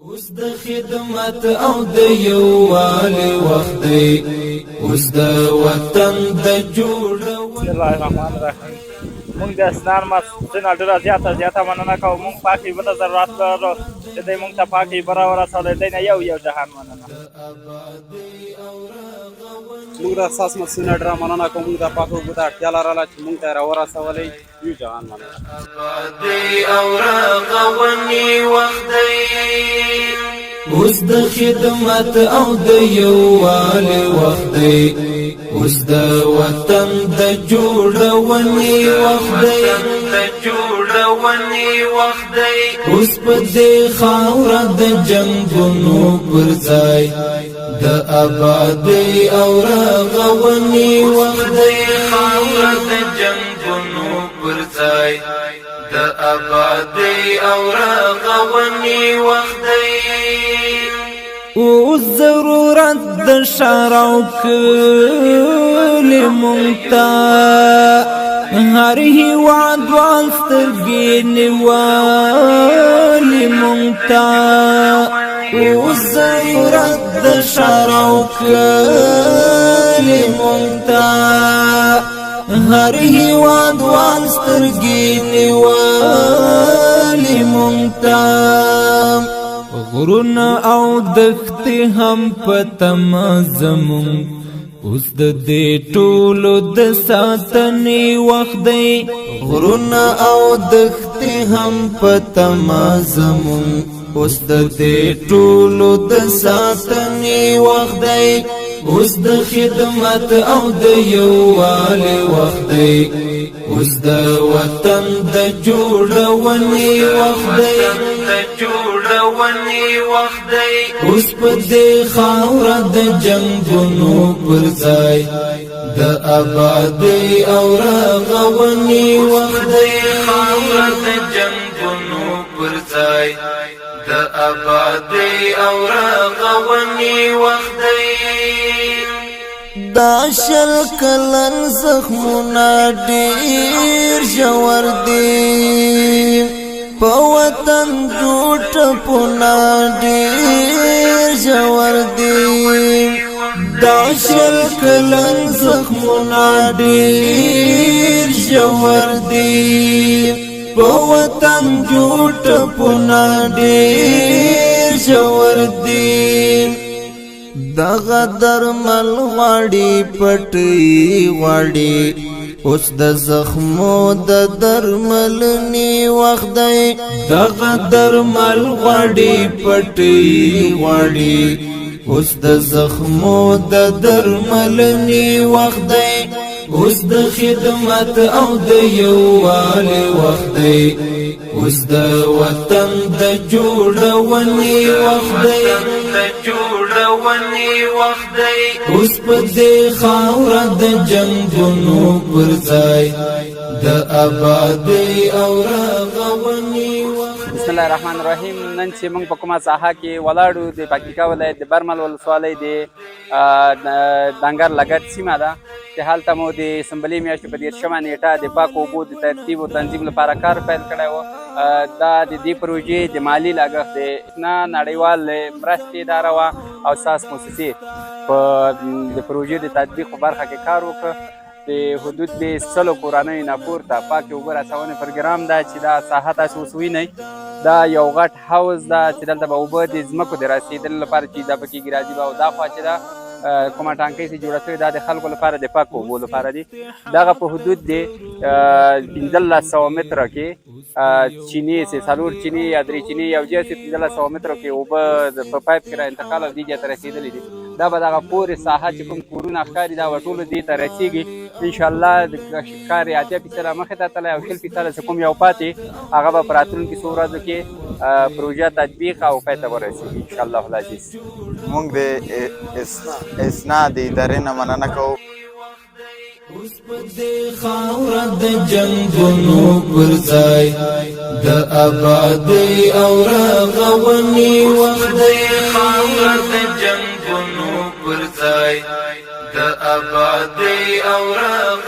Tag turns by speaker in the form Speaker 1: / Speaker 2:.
Speaker 1: اوس د خدمت او د یووالي وخت دی، اوس د وطن د جوړولو.
Speaker 2: بسم الله الرحمن الرحیم. مونږ د اسنان مسجدونه ډېره زیاته مننه کوو. مونږ پاکې اوبه ته ضرورت لرو چې دی مونږ ته پاکې اوبه راورسولی. دی نه یو جهان مننه.
Speaker 3: مونږ د اساس مسجدونه ډېره مننه کوو. مونږ د پاکو اوبو ته اړتیا لرله چې مونږ ته یې راورسولی. یو جهان مننه.
Speaker 1: او رغونې وخت دی، اوس د خدمت او د یووالي وخت دی، اوس د وطن د جوړونې وخت دی، اوس په دې خاوره د جنګونو پر ځای د آبادۍ او رغونې وخت دی، خاوره د جنګونو پر ځای د آبادۍ او رغونې وخت دی. اوس ضرورت د ښار او کلي مونږ ته هر هېواد وال سترګې نیولې مونږ ته. اوس ضرورت د ښار او کلي مونږ ته هر هېواد وال سترګې نیولې مونږ ته. غرونه او دښتې هم په تمه زمونږ، اوس د دې ټولو د ساتنې وخت دی. غرونه او دښتې هم په تمه زمونږ، اوس د دې ټولو د ساتنې وخت دی، اوس د خدمت او د یووالي وخت دی، اوس د وطن د جوړونې وخت دی، اوس په دې خاوره د جنګونو پر ځای د آبادۍ او رغونې وخت دی، خاوره د جنګونو پر ځای د آبادۍ او رغونې وخت دی. دا شل کلن زخمونه ډېر ژور دي، په وطن جوړ ټپونه ډېر ژور دي. دا شل کلن زخمونه ډېر ژور دي، په وطن جوړ ټپونه ډېر ژور دي. دغه درمل غواړي پټۍ غواړي، اوس د زخمو د درملنې وخت دی. دغه درمل غواړي پټۍ غواړي، اوس د زخمو د درملنې وخت دی، اوس د خدمت او د یووالي وخت دی، اوس د وطن د جوړونې وخت دی، اوس په دې خاوره د جنګونو پر ځای د آبادۍ او رغونې وخت دی.
Speaker 2: بسم الله الرحمن الرحیم. نن چې موږ په کومه ساحه کې ولاړو د پکتیکا ولایت د برمل ولسوالۍ د ډنګر لګټ سیمه ده، چې هلته مو د سنبلې میاشتې په 13مه نیټه د پاکو اوبو د ترتیب او تنظیم لپاره کار پیل کړی و. دا د دې پروژې د مالی لګښت د نړیوال مرستې اداره وه او ساس موسسې په د پروژې د تطبیق په برخه کې کار وکړ. د حدود د 100 کورنیو نه پورته پاکې اوبه رسونې پروګرام ده، چې دا ساحه تاسو اوس وینئ. دا یو غټ حوض ده چې دلته به اوبه د ځمکو د رسېدلو لپاره چې دا پکې ګراځي به، او دا خوا چې ده کومه ټانکۍ چې جوړه شوې دا د خلکو لپاره د پاکو اوبو لپاره دي. دغه په حدود د 1500 متره کې چینې 4 چینې یا 3 چینې یو ځای 1500 متره کې اوبه په پایپ کې را انتقال او دې ځای ته رسېدلې دي. دا به دغه پورې ساحه چې کوم کورونه ښکاري دا به ټولو دې ته رسېږي. انشاءالله د ښکار 80% مخې ته تللی او 20% چې کوم یو پاتې هغه به په راتلونکي څو ورځو کې پروژه تطبیق او پای ته ورسېږي انشاءالله العزیز.
Speaker 4: موږ د اسنا د ادارې نه مننه کوو.
Speaker 1: اوس په دې خاوره د جنګونو پر ځای د آبادۍ او رغونې وخت دی، خاوره د جنګونو پر ځای د آبادۍ او رغونې